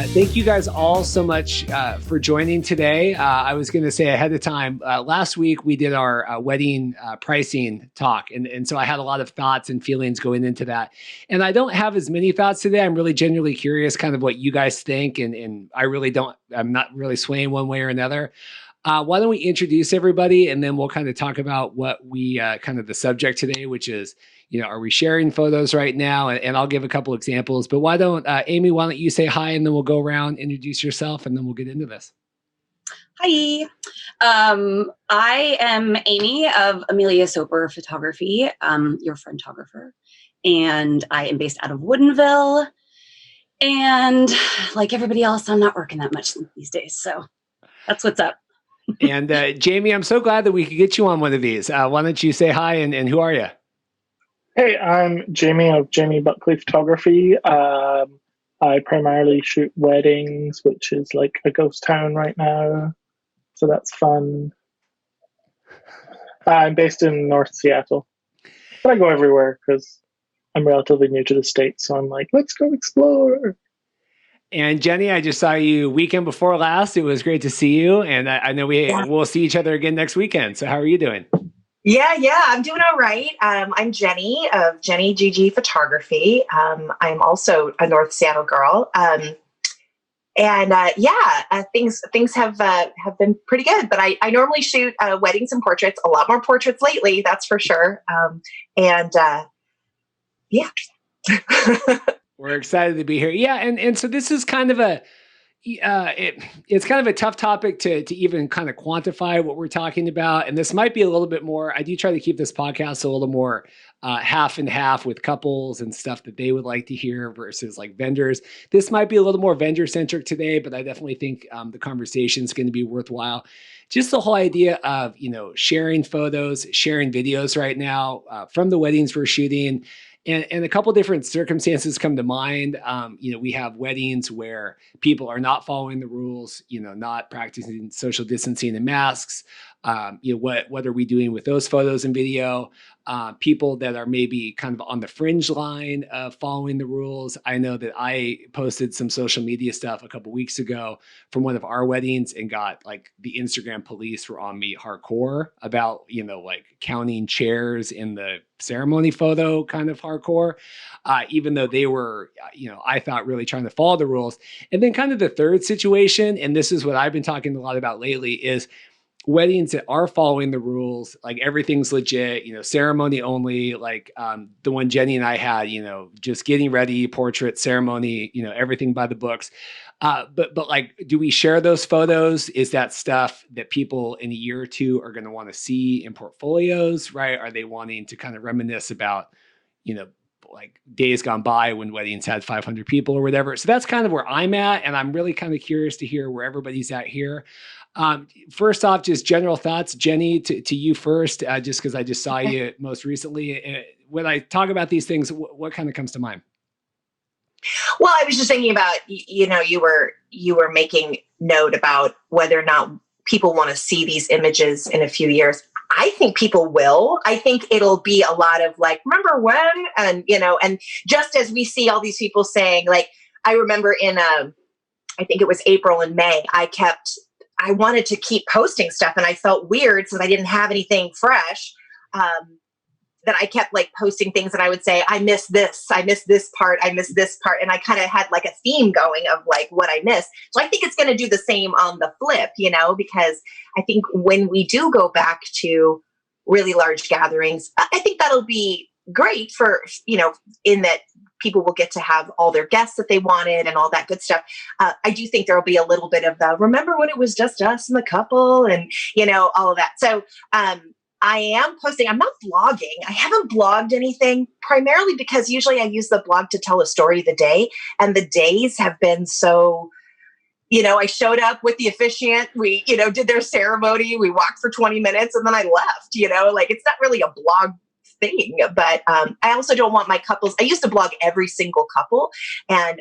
Thank you guys all so much for joining today. I was going to say ahead of time, last week we did our wedding pricing talk. And so I had a lot of thoughts and feelings going into that. And I don't have as many thoughts today. I'm really genuinely curious kind of what you guys think. And I'm not really swaying one way or another. Why don't we introduce everybody and then we'll kind of talk about what we kind of the subject today, which is, are we sharing photos right now? And I'll give a couple examples, but Amy, why don't you say hi and then we'll go around, introduce yourself, and then we'll get into this. Hi, I am Amy of Amelia Soper Photography, your photographer, and I am based out of Woodinville. And like everybody else, I'm not working that much these days. So that's what's up. And Jamie, I'm so glad that we could get you on one of these. Why don't you say hi and who are you? Hey, I'm Jamie of Buckley Photography. I primarily shoot weddings, which is like a ghost town right now. So that's fun. I'm based in North Seattle. But I go everywhere because I'm relatively new to the States. So I'm like, let's go explore. And Jenny, I just saw you weekend before last. It was great to see you. And I know we'll see each other again next weekend. So how are you doing? Yeah, I'm doing all right. I'm Jenny of Jenny GG Photography. I'm also a North Seattle girl. Things have been pretty good, but I normally shoot weddings and portraits, a lot more portraits lately, that's for sure. We're excited to be here. Yeah. And so this is kind of it's kind of a tough topic to even kind of quantify what we're talking about. And this might be a little bit more, I do try to keep this podcast a little more half and half with couples and stuff that they would like to hear versus like vendors. This might be a little more vendor centric today, but I definitely think the conversation is going to be worthwhile. Just the whole idea of, sharing photos, sharing videos right now from the weddings we're shooting. And a couple different circumstances come to mind. We have weddings where people are not following the rules, not practicing social distancing and masks. What are we doing with those photos and video? People that are maybe kind of on the fringe line of following the rules. I know that I posted some social media stuff a couple weeks ago from one of our weddings and got like the Instagram police were on me hardcore about, like counting chairs in the ceremony photo kind of hardcore, even though they were, I thought really trying to follow the rules. And then kind of the third situation, and this is what I've been talking a lot about lately, is weddings that are following the rules, like everything's legit, ceremony only, like the one Jenny and I had, just getting ready, portrait, ceremony, everything by the books. But like, do we share those photos? Is that stuff that people in a year or two are going to want to see in portfolios, right? Are they wanting to kind of reminisce about, like days gone by when weddings had 500 people or whatever? So that's kind of where I'm at. And I'm really kind of curious to hear where everybody's at here. First off, just general thoughts, Jenny, to you first, just because I just saw you most recently. When I talk about these things, what kind of comes to mind? Well, I was just thinking about, you were making note about whether or not people want to see these images in a few years. I think people will. I think it'll be a lot of like, remember when? And, and just as we see all these people saying, like, I remember in, I think it was April and May, I wanted to keep posting stuff and I felt weird since I didn't have anything fresh, that I kept like posting things and I would say, I miss this part. And I kind of had like a theme going of like what I missed. So I think it's going to do the same on the flip, because I think when we do go back to really large gatherings, I think that'll be great for, in that people will get to have all their guests that they wanted and all that good stuff. I do think there'll be a little bit of the, remember when it was just us and the couple and, all of that. So I am posting, I'm not blogging. I haven't blogged anything primarily because usually I use the blog to tell a story of the day, and the days have been so, I showed up with the officiant, we, did their ceremony, we walked for 20 minutes and then I left, like it's not really a blog thing, but I also don't want my couples. I used to blog every single couple, and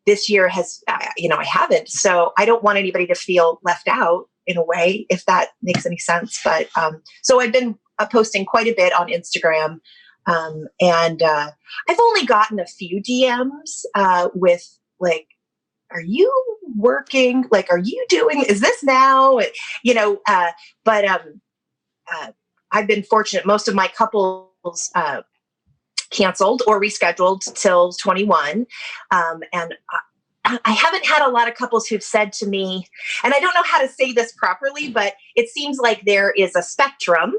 this year has, I haven't. So I don't want anybody to feel left out in a way, if that makes any sense. But so I've been posting quite a bit on Instagram, and I've only gotten a few DMs with like are you working? Like, are you doing, is this now? You know, but I've been fortunate. Most of my couples canceled or rescheduled till 21. And I haven't had a lot of couples who've said to me, and I don't know how to say this properly, but it seems like there is a spectrum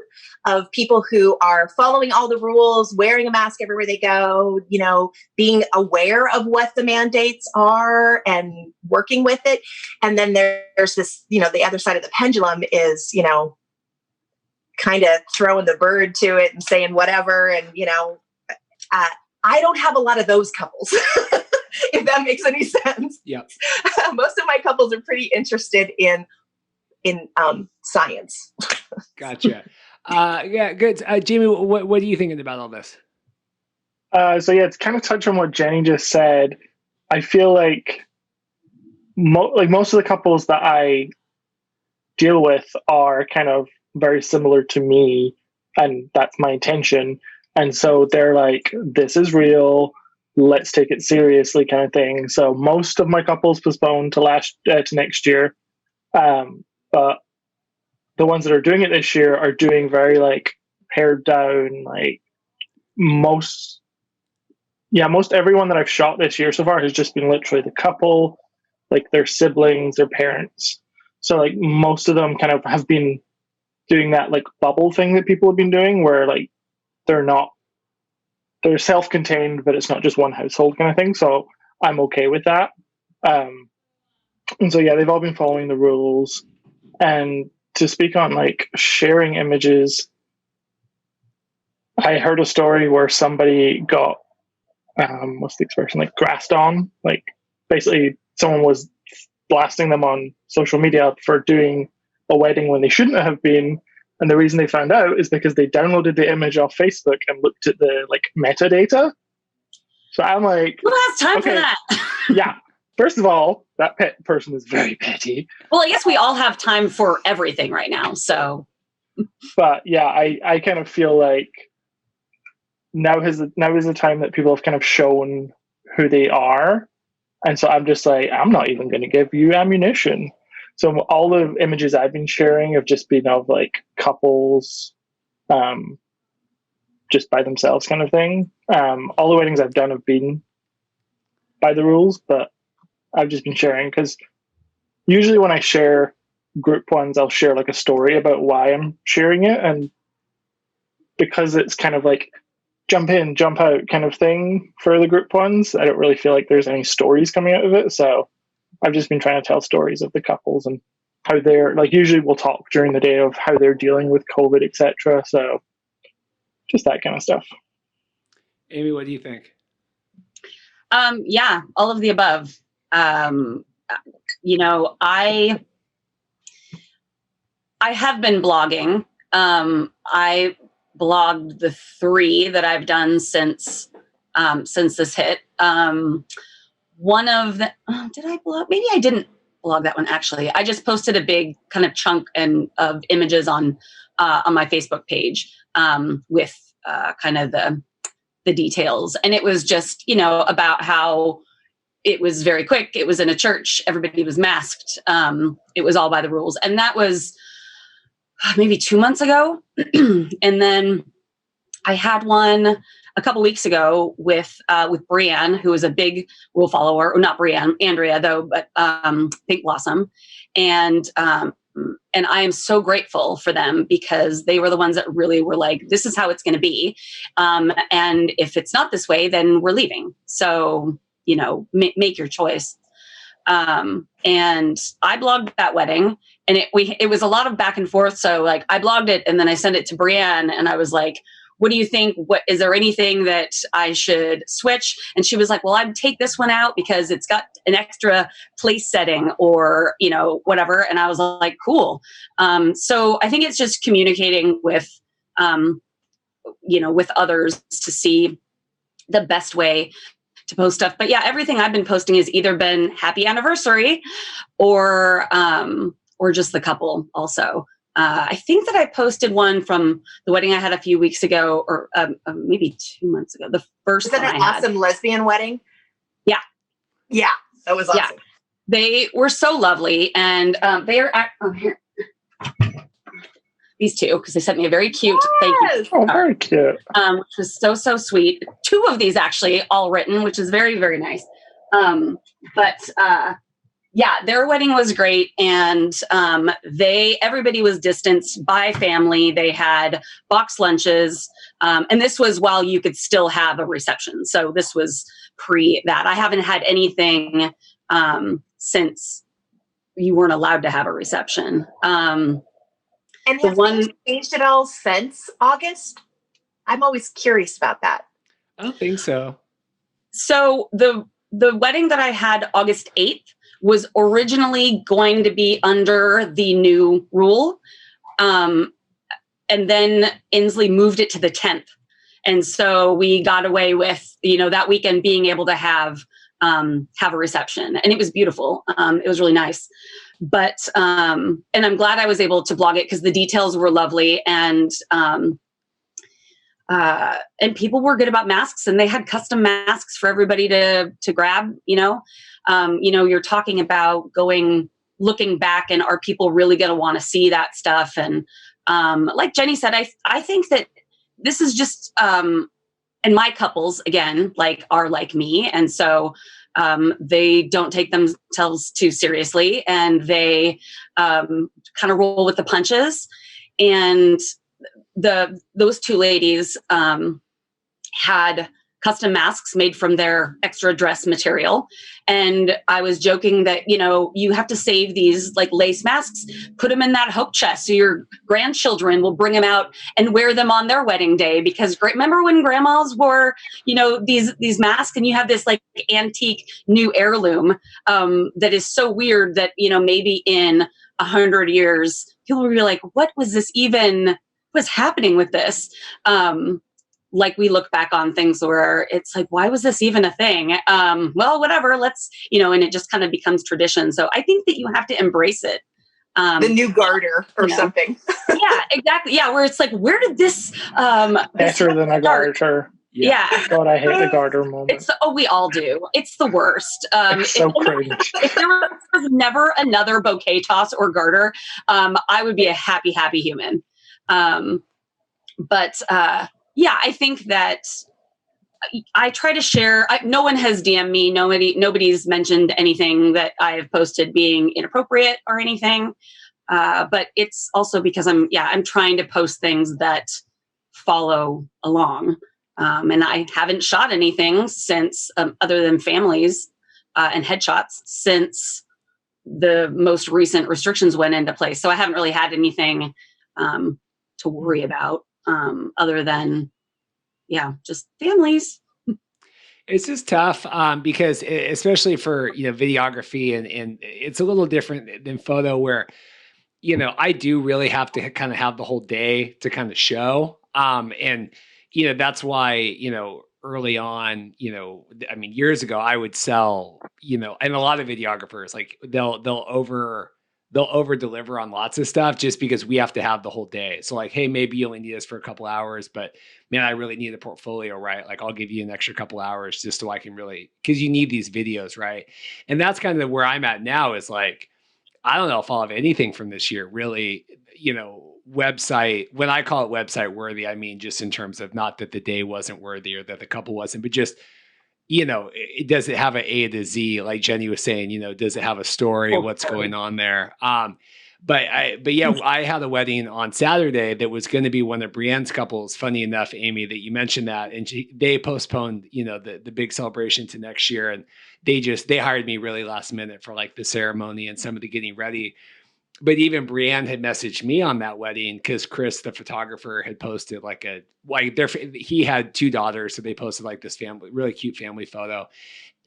of people who are following all the rules, wearing a mask everywhere they go, you know, being aware of what the mandates are and working with it. And then there's this, you know, the other side of the pendulum is, you know, kind of throwing the bird to it and saying whatever. And, you know, I don't have a lot of those couples. If that makes any sense. Yeah. Most of my couples are pretty interested in science. Gotcha. Yeah, good. Jamie, what are you thinking about all this? So yeah, it's kind of touch on what Jenny just said. I feel like most of the couples that I deal with are kind of very similar to me, and that's my intention. And so they're like, this is real, let's take it seriously kind of thing. So most of my couples postponed to next year. But the ones that are doing it this year are doing very like pared down, like most everyone that I've shot this year so far has just been literally the couple, like their siblings, their parents. So like most of them kind of have been doing that like bubble thing that people have been doing where like they're self-contained, but it's not just one household kind of thing. So I'm okay with that. And so, yeah, they've all been following the rules. And to speak on like sharing images, I heard a story where somebody got, what's the expression, like grassed on. Like basically someone was blasting them on social media for doing a wedding when they shouldn't have been. And the reason they found out is because they downloaded the image off Facebook and looked at the like metadata. So I'm like, who has time for that? Yeah. First of all, that person is very petty. Well, I guess we all have time for everything right now. So, but yeah, I kind of feel like now is the time that people have kind of shown who they are. And so I'm just like, I'm not even going to give you ammunition. So all the images I've been sharing have just been of like couples, just by themselves kind of thing. All the weddings I've done have been by the rules, but I've just been sharing because usually when I share group ones, I'll share like a story about why I'm sharing it. And because it's kind of like jump in, jump out kind of thing for the group ones, I don't really feel like there's any stories coming out of it. So I've just been trying to tell stories of the couples and how they're like, usually we'll talk during the day of how they're dealing with COVID, etc. So just that kind of stuff. Amy, what do you think? Yeah, all of the above. You know, I have been blogging. I blogged the 3 that I've done since this hit. One of the, did I blog? Maybe I didn't blog that one actually. I just posted a big kind of chunk of images on my Facebook page with kind of the details, and it was just, you know, about how it was very quick. It was in a church. Everybody was masked. It was all by the rules, and that was maybe 2 months ago. And then I had one a couple weeks ago with Brienne, who is a big rule follower, or not Brienne, Andrea though, but Pink Blossom. And I am so grateful for them because they were the ones that really were like, this is how it's going to be. And if it's not this way, then we're leaving. So, you know, make your choice. And I blogged that wedding, and it was a lot of back and forth. So like I blogged it and then I sent it to Brienne and I was like, what do you think? What, is there anything that I should switch? And she was like, well, I'd take this one out because it's got an extra place setting or, you know, whatever. And I was like, cool. So I think it's just communicating with, you know, with others to see the best way to post stuff. But yeah, everything I've been posting has either been happy anniversary or just the couple also. I think that I posted one from the wedding I had a few weeks ago, or maybe 2 months ago. The first was that one an I had. awesome lesbian wedding? Yeah. Yeah, that was awesome. Yeah. They were so lovely, and they are here. These two, because they sent me a very cute thank you. Oh, very cute. Which was so sweet. 2 of these actually all written, which is very, very nice. Yeah, their wedding was great, and everybody was distanced by family. They had box lunches, and this was while you could still have a reception. So this was pre that. I haven't had anything since you weren't allowed to have a reception. And have things changed at all since August? I'm always curious about that. I don't think so. So the wedding that I had August 8th was originally going to be under the new rule. And then Inslee moved it to the 10th. And so we got away with, that weekend being able to have a reception, and it was beautiful. It was really nice. But, and I'm glad I was able to blog it because the details were lovely, and people were good about masks, and they had custom masks for everybody to grab, you're talking about looking back, and are people really going to want to see that stuff? And, like Jenny said, I think that this is just, and my couples again, are like me. And so, they don't take themselves too seriously, and they kind of roll with the punches. And those 2 ladies had custom masks made from their extra dress material. And I was joking that, you have to save these lace masks, put them in that hope chest so your grandchildren will bring them out and wear them on their wedding day. Because remember when grandmas wore, these masks, and you have this antique new heirloom that is so weird that, maybe in 100 years, people will be like, what was this even, what's happening with this? We look back on things where it's why was this even a thing? Well, whatever, let's, and it just kind of becomes tradition. So I think that you have to embrace it. The new garter or something. Yeah, exactly. Yeah, where it's where did this better than a garter? Yeah. God, I hate the garter moment. We all do. It's the worst. It's so cringe. If there was never another bouquet toss or garter, I would be a happy human. Yeah, I think that I try to share. No one has DM'd me. Nobody's mentioned anything that I have posted being inappropriate or anything. But it's also because I'm trying to post things that follow along. And I haven't shot anything since, other than families and headshots, since the most recent restrictions went into place. So I haven't really had anything to worry about. Other than, just families. It's just tough because especially for, videography and it's a little different than photo where, I do really have to kind of have the whole day to kind of show. And, that's why, early on, years ago, I would sell, and a lot of videographers, they'll over deliver on lots of stuff just because we have to have the whole day. So hey, maybe you only need us for a couple hours, but man, I really need a portfolio, right? I'll give you an extra couple hours just so I can really, because you need these videos, right? And that's kind of where I'm at now is I don't know if I'll have anything from this year really, website. When I call it website worthy, I mean just in terms of not that the day wasn't worthy or that the couple wasn't, but just does it have an A to Z, like Jenny was saying, does it have a story? What's going on there? But I had a wedding on Saturday that was going to be one of Brienne's couples. Funny enough, Amy, that you mentioned that, and they postponed, the big celebration to next year. And they hired me really last minute for the ceremony and some of the getting ready. But even Brienne had messaged me on that wedding because Chris, the photographer, had posted he had 2 daughters. So they posted this family, really cute family photo.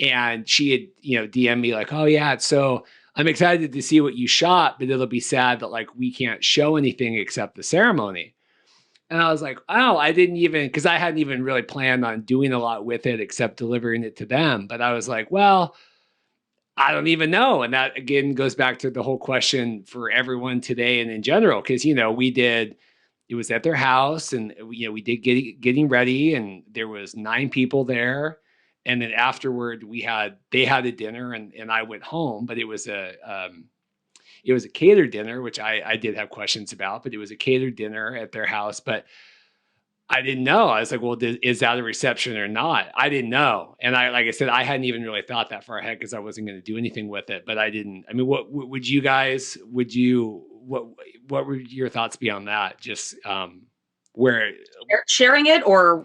And she had, DM'd me oh yeah. So I'm excited to see what you shot, but it'll be sad that we can't show anything except the ceremony. And I was like, oh, I didn't even, because I hadn't even really planned on doing a lot with it except delivering it to them. But I was like, well, I don't even know. And that again goes back to the whole question for everyone today and in general, because, it was at their house and, we did getting ready and there was 9 people there. and then afterward they had a dinner and I went home, but it was a catered dinner, which I did have questions about, but it was a catered dinner at their house. But I didn't know. I was like, well, is that a reception or not? I didn't know. And like I said, I hadn't even really thought that far ahead because I wasn't going to do anything with it. But I didn't. I mean, what would you guys? What would your thoughts be on that? Just where sharing it or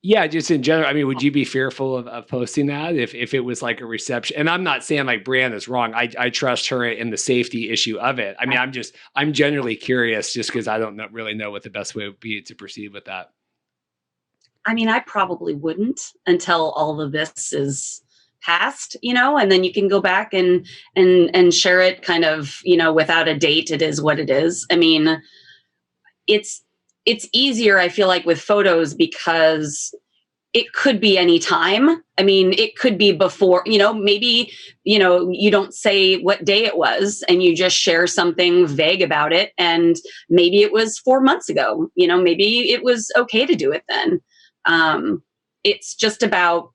yeah, just in general. I mean, would you be fearful of posting that if it was like a reception? And I'm not saying like Brianne is wrong. I trust her in the safety issue of it. I mean, I'm generally curious just because I don't really know what the best way would be to proceed with that. I mean, I probably wouldn't until all of this is past, and then you can go back and share it kind of, without a date. It is what it is. I mean, it's easier, I feel like, with photos because it could be any time. I mean, it could be before, maybe, you don't say what day it was and you just share something vague about it. And maybe it was 4 months ago, maybe it was okay to do it then. It's just about,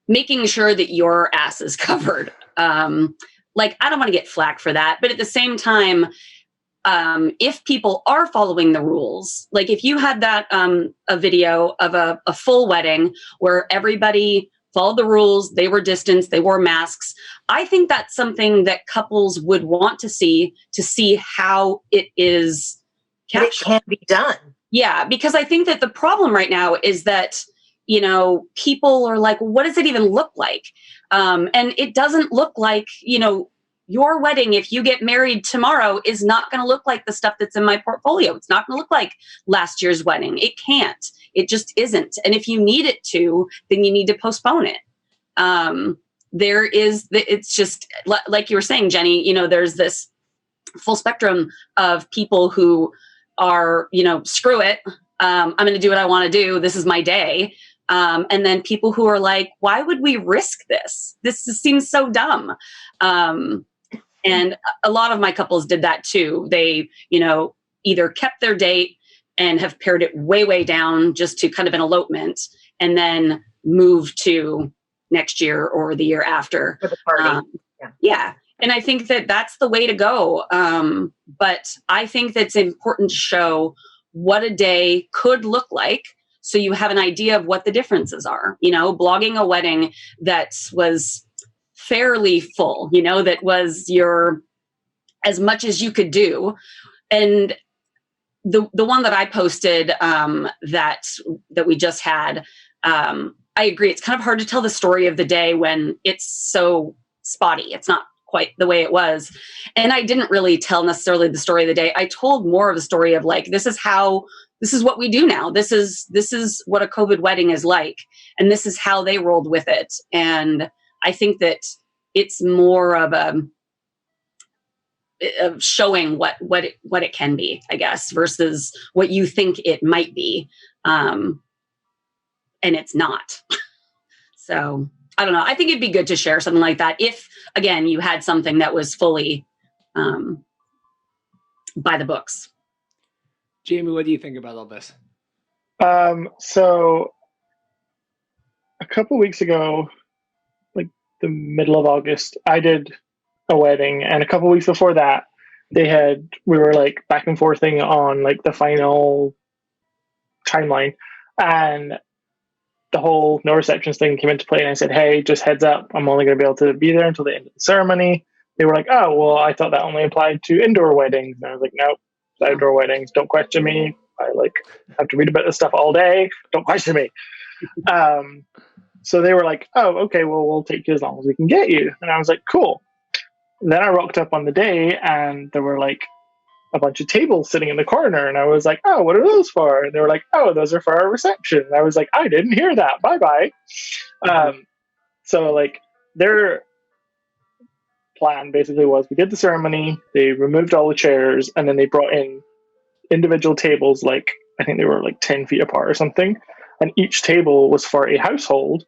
making sure that your ass is covered. Like, I don't want to get flack for that, but at the same time, if people are following the rules, like if you had that a video of a full wedding where everybody followed the rules, they were distanced, they wore masks, I think that's something that couples would want to see how it is captured. It can be done. Yeah, because I think that the problem right now is that, people are like, what does it even look like? And it doesn't look like, your wedding, if you get married tomorrow, is not going to look like the stuff that's in my portfolio. It's not going to look like last year's wedding. It can't. It just isn't. And if you need it to, then you need to postpone it. It's just like you were saying, Jenny, there's this full spectrum of people who are, screw it. I'm going to do what I want to do. This is my day. And then people who are like, why would we risk this? This seems so dumb. And a lot of my couples did that too. They, either kept their date and have pared it way, way down just to kind of an elopement and then move to next year or the year after. For the party. Yeah. And I think that that's the way to go. But I think that's important to show what a day could look like so you have an idea of what the differences are. Blogging a wedding that was fairly full, that was your as much as you could do. And the one that I posted that we just had, I agree. It's kind of hard to tell the story of the day when it's so spotty. It's not quite the way it was. And I didn't really tell necessarily the story of the day. I told more of the story of like, this is what we do now. This is what a COVID wedding is like. And this is how they rolled with it. And I think that it's more of showing what it can be, I guess, versus what you think it might be. And it's not. So I don't know. I think it'd be good to share something like that. If, again, you had something that was fully by the books. Jamie, what do you think about all this? So a couple weeks ago, like the middle of August, I did a wedding, and a couple weeks before that, we were like back and forthing on like the final timeline, and the whole no receptions thing came into play. And I said, hey, just heads up, I'm only going to be able to be there until the end of the ceremony. They were like, oh, well, I thought that only applied to indoor weddings. And I was like, nope, it's outdoor weddings. Don't question me. I have to read about this stuff all day. Don't question me. So they were like, oh, okay, well, we'll take you as long as we can get you. And I was like, cool. And then I rocked up on the day, and there were like a bunch of tables sitting in the corner. And I was like, oh, what are those for? And they were like, oh, those are for our reception. And I was like, I didn't hear that. Bye-bye. So like their plan basically was, we did the ceremony, they removed all the chairs, and then they brought in individual tables, like I think they were like 10 feet apart or something. And each table was for a household,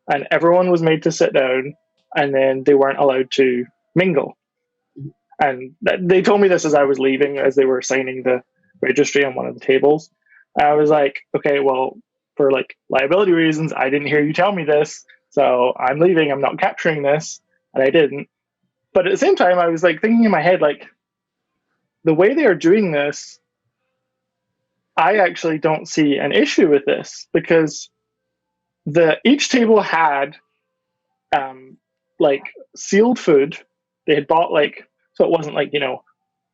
and everyone was made to sit down, and then they weren't allowed to mingle. And they told me this as I was leaving, as they were signing the registry on one of the tables. I was like, okay, well, for like liability reasons, I didn't hear you tell me this, so I'm leaving. I'm not capturing this, and I didn't. But at the same time, I was like thinking in my head, like, the way they are doing this, I actually don't see an issue with this, because each table had like sealed food. They had bought like, so it wasn't like,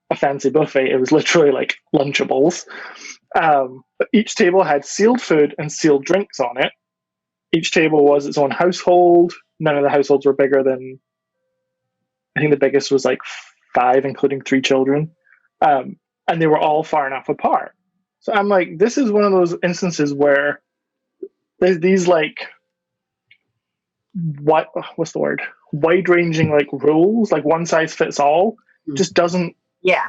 a fancy buffet. It was literally like Lunchables. But each table had sealed food and sealed drinks on it. Each table was its own household. None of the households were bigger than, I think the biggest was like 5, including 3 children. And they were all far enough apart. So I'm like, this is one of those instances where there's these like, what's the word? Wide-ranging like rules, like one size fits all, just doesn't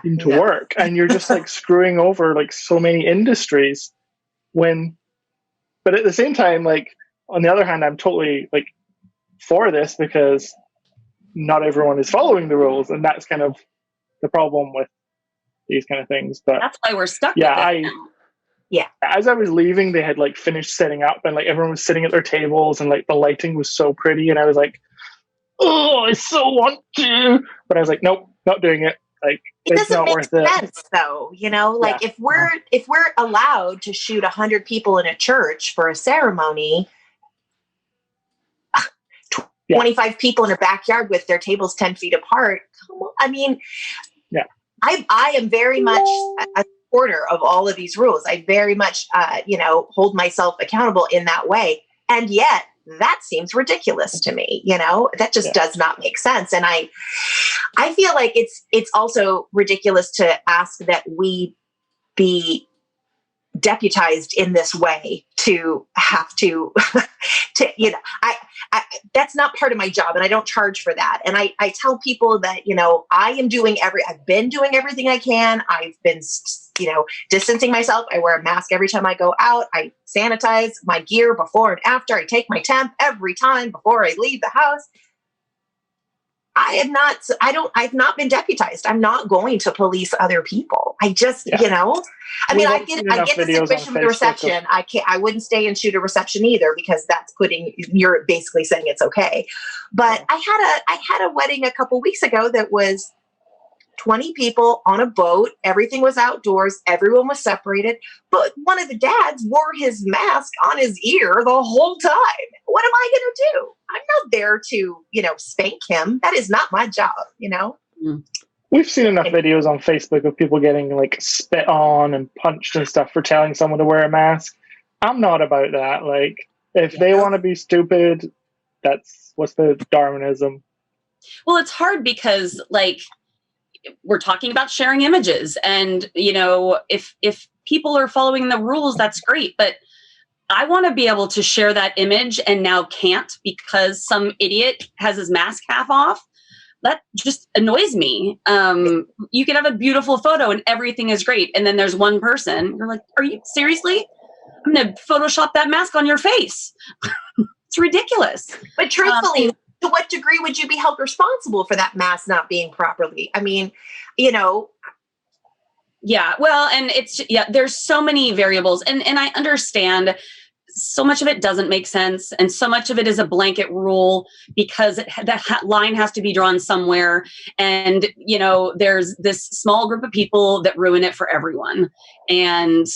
seem to work. And you're just like screwing over like so many industries but at the same time, like, on the other hand, I'm totally like for this, because not everyone is following the rules, and that's kind of the problem with these kind of things. But that's why we're stuck with it now. As I was leaving, they had like finished setting up, and like everyone was sitting at their tables, and like the lighting was so pretty, and I was like, oh, I so want to, but I was like, nope, not doing it. Like, it it's doesn't not make worth sense, it. though. Like if we're allowed to shoot 100 people in a church for a ceremony, 25 people in a backyard with their tables 10 feet apart. Come on. I mean, I am very much a supporter of all of these rules. I very much, hold myself accountable in that way. And yet that seems ridiculous to me. That just does not make sense. And I feel like it's also ridiculous to ask that we be deputized in this way to have to I that's not part of my job, and I don't charge for that. And I tell people that, I've been doing everything I can. I've been, distancing myself. I wear a mask every time I go out. I sanitize my gear before and after. I take my temp every time before I leave the house. I've not been deputized. I'm not going to police other people. I just, I mean, I get the situation with the reception. I wouldn't stay and shoot a reception either, because you're basically saying it's okay. But I had a wedding a couple weeks ago that was 20 people on a boat. Everything was outdoors. Everyone was separated. But one of the dads wore his mask on his ear the whole time. What am I going to do? I'm not there to, spank him. That is not my job, We've seen enough videos on Facebook of people getting like spit on and punched and stuff for telling someone to wear a mask. I'm not about that. Like, if they want to be stupid, what's the Darwinism? Well, it's hard because, like, we're talking about sharing images, and if people are following the rules, that's great, but I want to be able to share that image and now can't because some idiot has his mask half off. That just annoys me. You can have a beautiful photo and everything is great, and then there's one person, you're like, are you seriously? I'm going to Photoshop that mask on your face. It's ridiculous. But truthfully, to what degree would you be held responsible for that mask not being properly? I mean, Yeah, well, and there's so many variables, and I understand so much of it doesn't make sense, and so much of it is a blanket rule because that line has to be drawn somewhere, and there's this small group of people that ruin it for everyone, and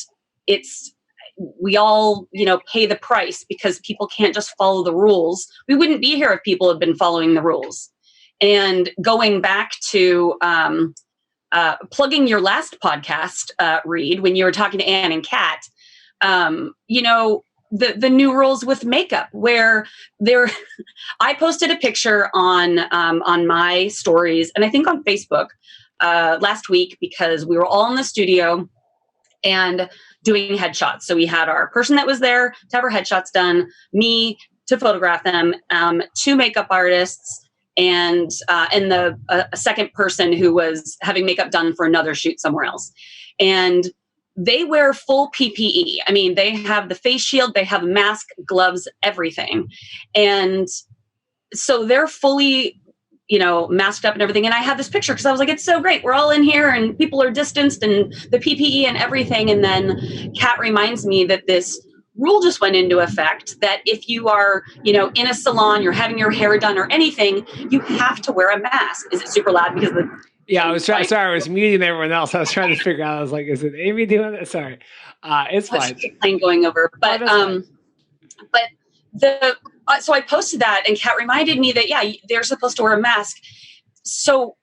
we all, pay the price because people can't just follow the rules. We wouldn't be here if people had been following the rules. And going back to plugging your last podcast, Reed, when you were talking to Anne and Kat, the new rules with makeup, where I posted a picture on my stories, and I think on Facebook last week, because we were all in the studio and doing headshots. So we had our person that was there to have her headshots done, me to photograph them, 2 makeup artists, and a second person who was having makeup done for another shoot somewhere else. And they wear full PPE. I mean, they have the face shield, they have a mask, gloves, everything. And so they're fully, masked up and everything. And I had this picture because I was like, it's so great. We're all in here and people are distanced and the PPE and everything. And then Kat reminds me that this rule just went into effect that if you are, in a salon, you're having your hair done or anything, you have to wear a mask. Is it super loud because of the? Yeah, I was trying. Sorry, I was muting everyone else. I was trying to figure out. I was like, "Is it Amy doing it?" Sorry, it's fine. Plane going over, but fine. but so I posted that, and Kat reminded me that they're supposed to wear a mask. So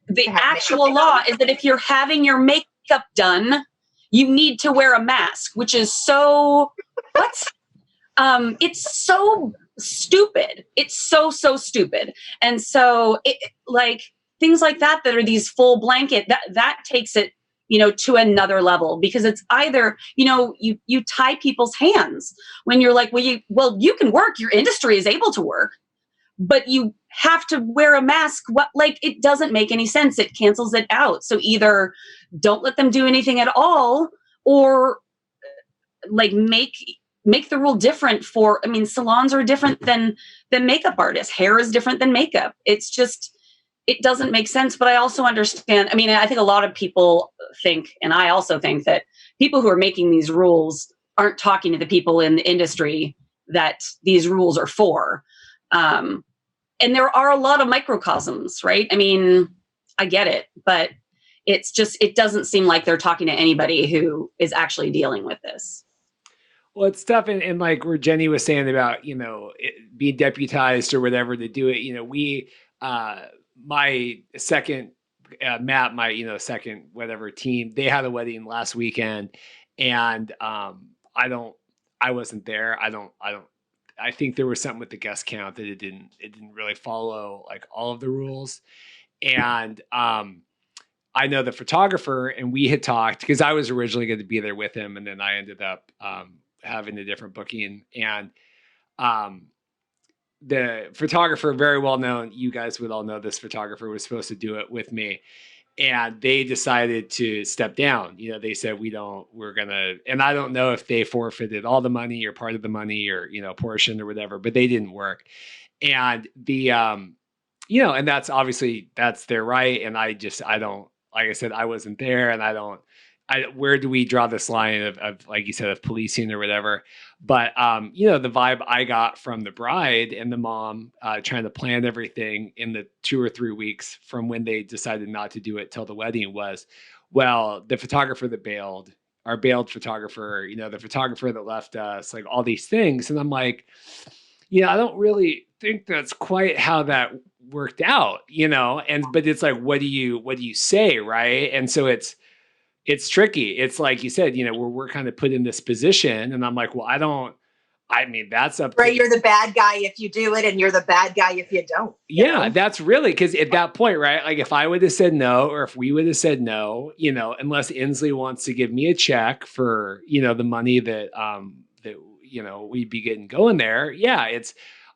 the actual law is that if you're having your makeup done, you need to wear a mask, which is so what? It's so stupid. It's so stupid, and so things like that are these full blanket that takes it to another level, because it's either you tie people's hands when you're like, you can work, your industry is able to work, but you have to wear a mask. It doesn't make any sense. It cancels it out. So either don't let them do anything at all, or make the rule different salons are different than makeup artists. Hair is different than makeup. It's just, it doesn't make sense. But I also understand. I think a lot of people think, and I also think, that people who are making these rules aren't talking to the people in the industry that these rules are for. And there are a lot of microcosms, right? I get it, but it's just, it doesn't seem like they're talking to anybody who is actually dealing with this. Well, it's tough. And like where Jenny was saying about, being deputized or whatever to do it, we, my second Matt, my, second whatever team, they had a wedding last weekend, and I wasn't there. I think there was something with the guest count that it didn't really follow like all of the rules. And I know the photographer, and we had talked, because I was originally going to be there with him, and then I ended up having a different booking. And the photographer, very well known, you guys would all know this photographer, was supposed to do it with me. And they decided to step down. They said, we're going to, and I don't know if they forfeited all the money or part of the money or, portion or whatever, but they didn't work. And and that's obviously, that's their right. And I don't, like I said, I wasn't there, and where do we draw this line of like you said, of policing or whatever? But, the vibe I got from the bride and the mom trying to plan everything in the 2 or 3 weeks from when they decided not to do it till the wedding was, well, the photographer that bailed, our bailed photographer, the photographer that left us, like all these things. And I'm like, I don't really think that's quite how that worked out, but it's like, what do you say? Right. And so it's tricky. It's like you said, we're kind of put in this position, and I'm like, well, that's up to, right. You're the bad guy if you do it, and you're the bad guy if you don't. Yeah, that's really, because at that point, right? Like if I would have said no, or if we would have said no, unless Inslee wants to give me a check for, the money that, we'd be getting going there. Yeah,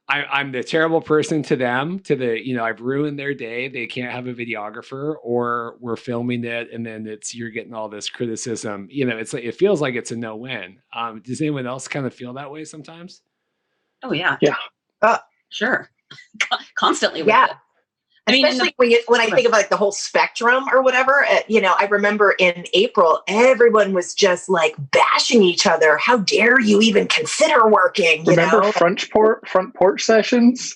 I'm the terrible person to them, I've ruined their day. They can't have a videographer, or we're filming it, and then you're getting all this criticism. It's like, it feels like it's a no-win. Does anyone else kind of feel that way sometimes? Oh yeah. Yeah. Sure. Constantly. Yeah. With it. Especially when I think of like the whole spectrum or whatever, I remember in April, everyone was just like bashing each other. How dare you even consider working? Remember front porch sessions?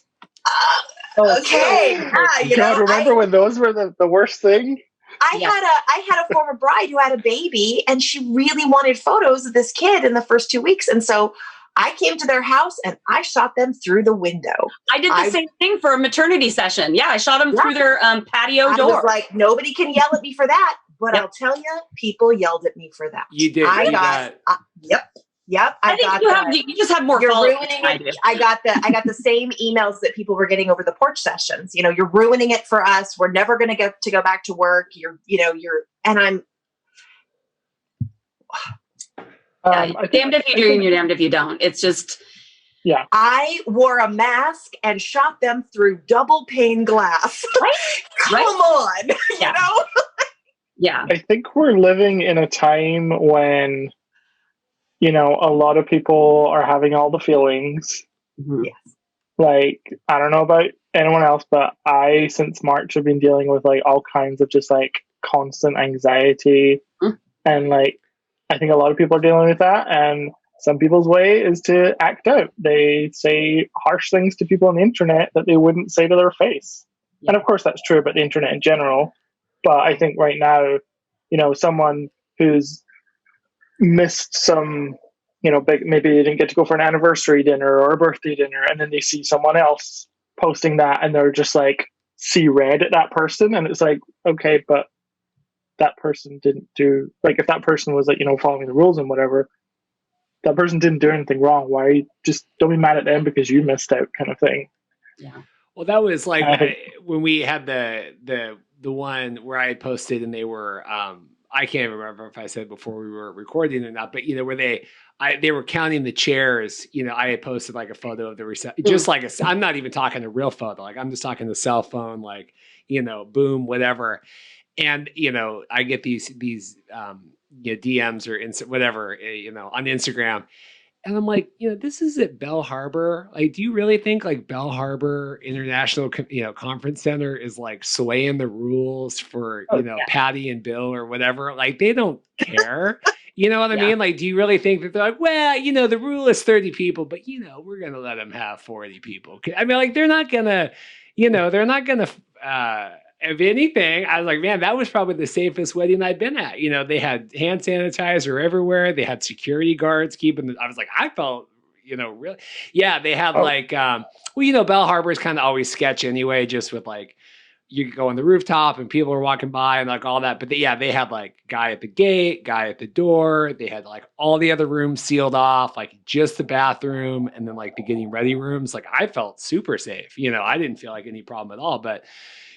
Okay. Remember when those were the worst thing? I had a former bride who had a baby, and she really wanted photos of this kid in the first 2 weeks. And so I came to their house and I shot them through the window. I did the same thing for a maternity session. Yeah, I shot them through their patio door. I was like, nobody can yell at me for that. But I'll tell you, people yelled at me for that. You did. Yep. I think you just have more. You're ruining it. I got the same emails that people were getting over the porch sessions. You're ruining it for us. We're never going to get to go back to work. And I'm. Damned if you do and you're damned if you don't. It's just. Yeah. I wore a mask and shot them through double pane glass. Come on. Yeah. Yeah. I think we're living in a time when, a lot of people are having all the feelings. Mm-hmm. Yes. Like, I don't know about anyone else, but I, since March, have been dealing with like all kinds of just like constant anxiety. Mm-hmm. And like, I think a lot of people are dealing with that. And some people's way is to act out. They say harsh things to people on the internet that they wouldn't say to their face. Yeah. And of course, that's true about the internet in general. But I think right now, someone who's missed some, maybe they didn't get to go for an anniversary dinner or a birthday dinner, and then they see someone else posting that and they're just like, see red at that person. And it's like, okay, but that person didn't do, like, if that person was like, following the rules and whatever, that person didn't do anything wrong. Why just don't be mad at them because you missed out, kind of thing. Yeah. Well, that was like when we had the one where I had posted and they were, I can't remember if I said before we were recording or not, but where they were counting the chairs. I had posted like a photo of the reception, just like I'm not even talking a real photo. Like I'm just talking the cell phone, like, boom, whatever. And, I get these DMs or whatever, on Instagram. And I'm like, this is at Bell Harbor. Like, do you really think like Bell Harbor International, Conference Center is like swaying the rules for, Patty and Bill or whatever? Like, they don't care. You know what I mean? Like, do you really think that they're like, well, the rule is 30 people, but, we're going to let them have 40 people. I mean, like, they're not going to, if anything, I was like, man, that was probably the safest wedding I'd been at. They had hand sanitizer everywhere. They had security guards keeping I was like, I felt, really. Yeah, they had Bell Harbor is kind of always sketch anyway, just with like, you go on the rooftop and people are walking by and like all that. But they had like guy at the gate, guy at the door. They had like all the other rooms sealed off, like just the bathroom and then like the getting ready rooms. Like I felt super safe. I didn't feel like any problem at all. But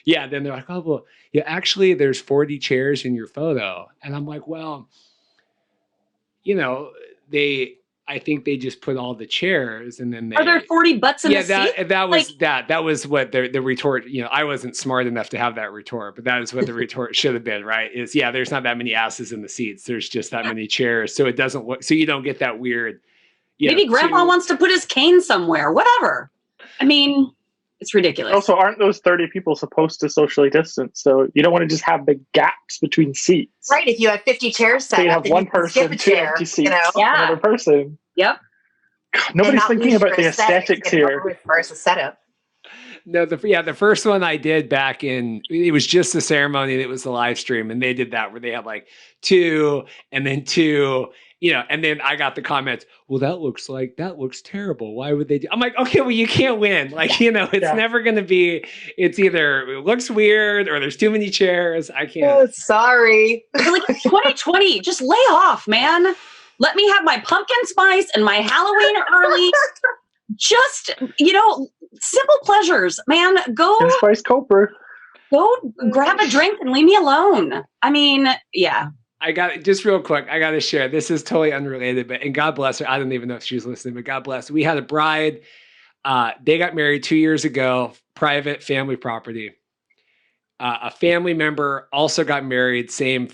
yeah, then they're like, oh, well, yeah, actually there's 40 chairs in your photo. And I'm like, well, I think they just put all the chairs and then are there 40 butts in the seat? That was what the retort, I wasn't smart enough to have that retort, but that is what the retort should have been, right? There's not that many asses in the seats. There's just that many chairs. So it doesn't look, so you don't get that weird. Maybe grandpa wants to put his cane somewhere, whatever. I mean, it's ridiculous. Also, aren't those 30 people supposed to socially distance? So you don't want to just have big gaps between seats. Right. If you have 50 chairs set so you up, have one person, two empty seats, another person. Yep. God, nobody's thinking about the aesthetics here. Versus setup. No, the first one I did back in, it was just the ceremony. It was the live stream. And they did that where they had like 2 and then 2, and then I got the comments, well, that looks terrible. Why would they do? I'm like, okay, well, you can't win. Like, it's never going to be, it's either it looks weird or there's too many chairs. I can't. Oh, sorry. Like 2020, just lay off, man. Let me have my pumpkin spice and my Halloween early. Just, simple pleasures, man. Go Spice Soper. Go grab a drink and leave me alone. I mean, yeah. I got just real quick. I got to share. This is totally unrelated, and God bless her. I don't even know if she's listening, but God bless. We had a bride. They got married 2 years ago, private family property. A family member also got married, same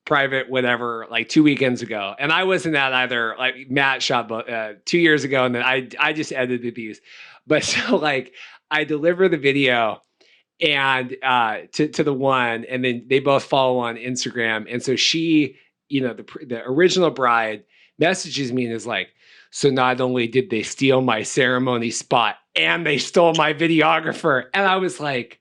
private, whatever, like 2 weekends ago. And I wasn't at either. Like Matt shot 2 years ago, and then I just edited these. But so like I deliver the video and to the one, and then they both follow on Instagram. And so she, the original bride messages me and is like, so not only did they steal my ceremony spot and they stole my videographer. And I was like,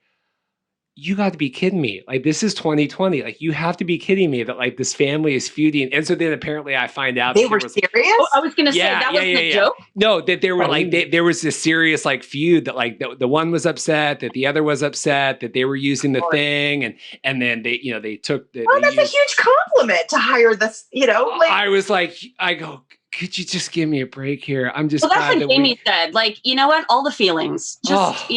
you got to be kidding me. Like, this is 2020. Like, you have to be kidding me that like this family is feuding. And so then apparently I find out they were serious. Oh, I was going to say that wasn't a joke. No, that they were there was this serious like feud that like the one was upset, that the other was upset, that they were using the thing. And then they took the. Oh, that's a huge compliment to hire this, like. I was like, could you just give me a break here? I'm just. Well, that's what Jamie said. Like, you know what? All the feelings. Just,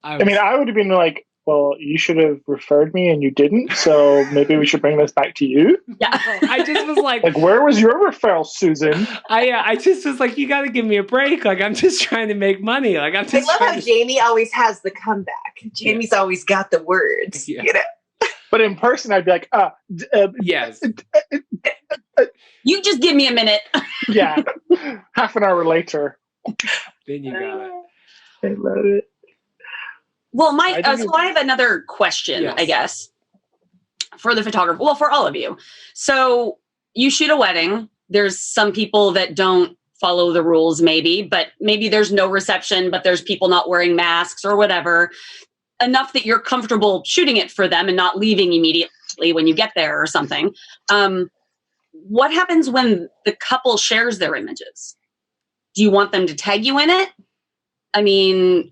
I mean, I would have been like, well, you should have referred me and you didn't, so maybe we should bring this back to you. Yeah. I just was like, where was your referral, Susan? I just was like, you got to give me a break. Like, I'm just trying to make money. Like, I'm just. I love how Jamie always has the comeback. Jamie's always got the words, But in person, I'd be like, yes. You just give me a minute. Yeah. Half an hour later. Then you got it. I love it. Well, so I have another question, yes. I guess, for the photographer. Well, for all of you. So you shoot a wedding. there's some people that don't follow the rules, but maybe there's no reception, but there's people not wearing masks or whatever, enough that you're comfortable shooting it for them and not leaving immediately when you get there or something. What happens when the couple shares their images? Do you want them to tag you in it? I mean,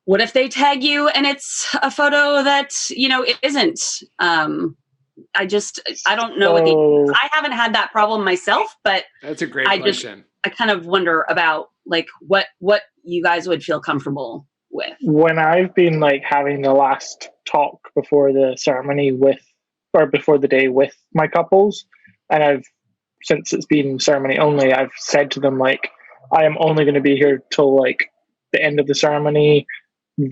what if they tag you and it's a photo that, it isn't? I don't know. I haven't had that problem myself, but that's a great question. I kind of wonder about like what you guys would feel comfortable with. When I've been like having the last talk before the ceremony before the day with my couples, and since it's been ceremony only, I've said to them, like, I am only going to be here till like the end of the ceremony.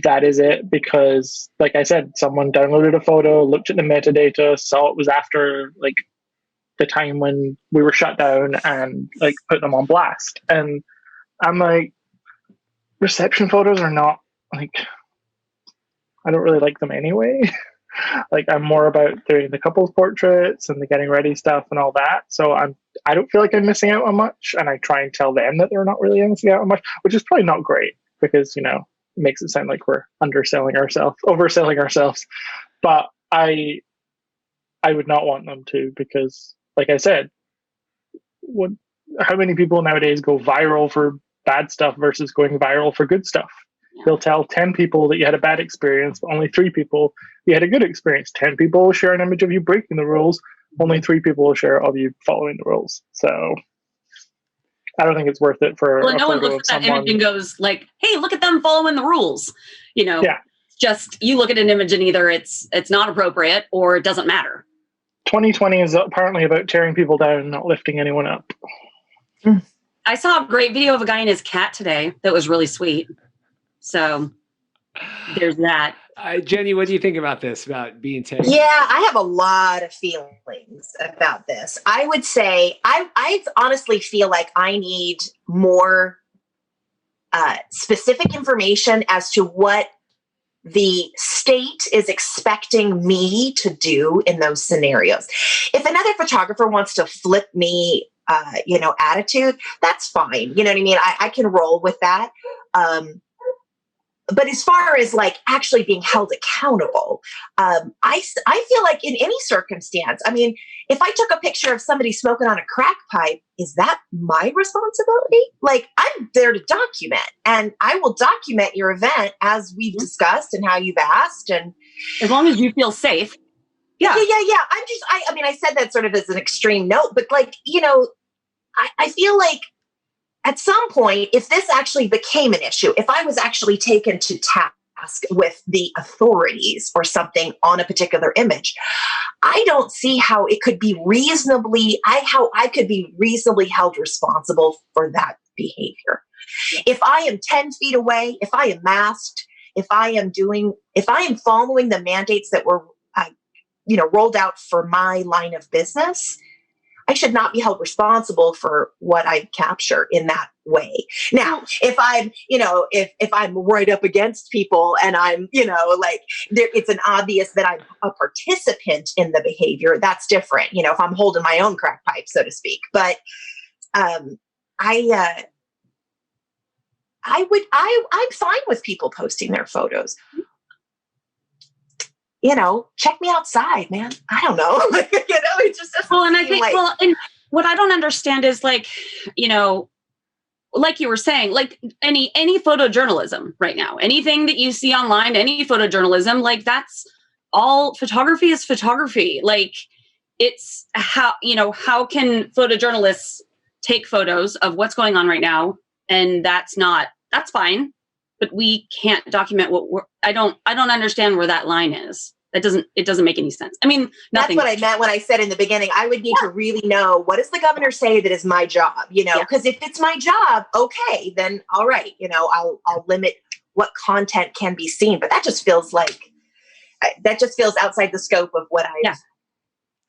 That is it, because like I said, someone downloaded a photo, looked at the metadata, saw it was after like the time when we were shut down, and like put them on blast. And I'm like, reception photos are not like, I don't really like them anyway. Like, I'm more about doing the couples portraits and the getting ready stuff and all that. So I don't feel like I'm missing out on much, and I try and tell them that they're not really missing out on much, which is probably not great, because it makes it sound like we're overselling ourselves. But I would not want them to, because like I said, how many people nowadays go viral for bad stuff versus going viral for good stuff? They'll tell 10 people that you had a bad experience, but only 3 people you had a good experience. 10 people will share an image of you breaking the rules. Only 3 people will share of you following the rules. So I don't think it's worth it for no one looks at that image and goes like, hey, look at them following the rules. Yeah. Just you look at an image and either it's not appropriate or it doesn't matter. 2020 is apparently about tearing people down, not lifting anyone up. I saw a great video of a guy and his cat today that was really sweet. So there's that. Jenny, what do you think about this, about being tagged? Yeah, I have a lot of feelings about this. I would say I honestly feel like I need more specific information as to what the state is expecting me to do in those scenarios. If another photographer wants to flip me, attitude, that's fine. You know what I mean? I can roll with that. But as far as like actually being held accountable, I feel like in any circumstance, I mean, if I took a picture of somebody smoking on a crack pipe, is that my responsibility? Like, I'm there to document, and I will document your event as we've discussed and how you've asked. And as long as you feel safe. Yeah. I said that sort of as an extreme note, but like, I feel like at some point, if this actually became an issue, if I was actually taken to task with the authorities or something on a particular image, I don't see how it could be how I could be reasonably held responsible for that behavior. Yeah. If I am 10 feet away, if I am masked, if I am following the mandates that were, rolled out for my line of business, I should not be held responsible for what I capture in that way. Now, if I'm, if I'm right up against people and I'm, it's an obvious that I'm a participant in the behavior, that's different. If I'm holding my own crack pipe, so to speak. But I'm fine with people posting their photos. Check me outside, man. I don't know. It just well, and I think, and what I don't understand is like, like you were saying, like any photojournalism right now, anything that you see online, any photojournalism, like that's all photography is photography. Like it's how can photojournalists take photos of what's going on right now? And that's fine. But we can't document I don't understand where that line is. It doesn't make any sense. I mean, nothing. That's what I meant when I said in the beginning, I would need to really know, what does the governor say that is my job? Because if it's my job, okay, then all right, I'll limit what content can be seen. But that just feels outside the scope of what I've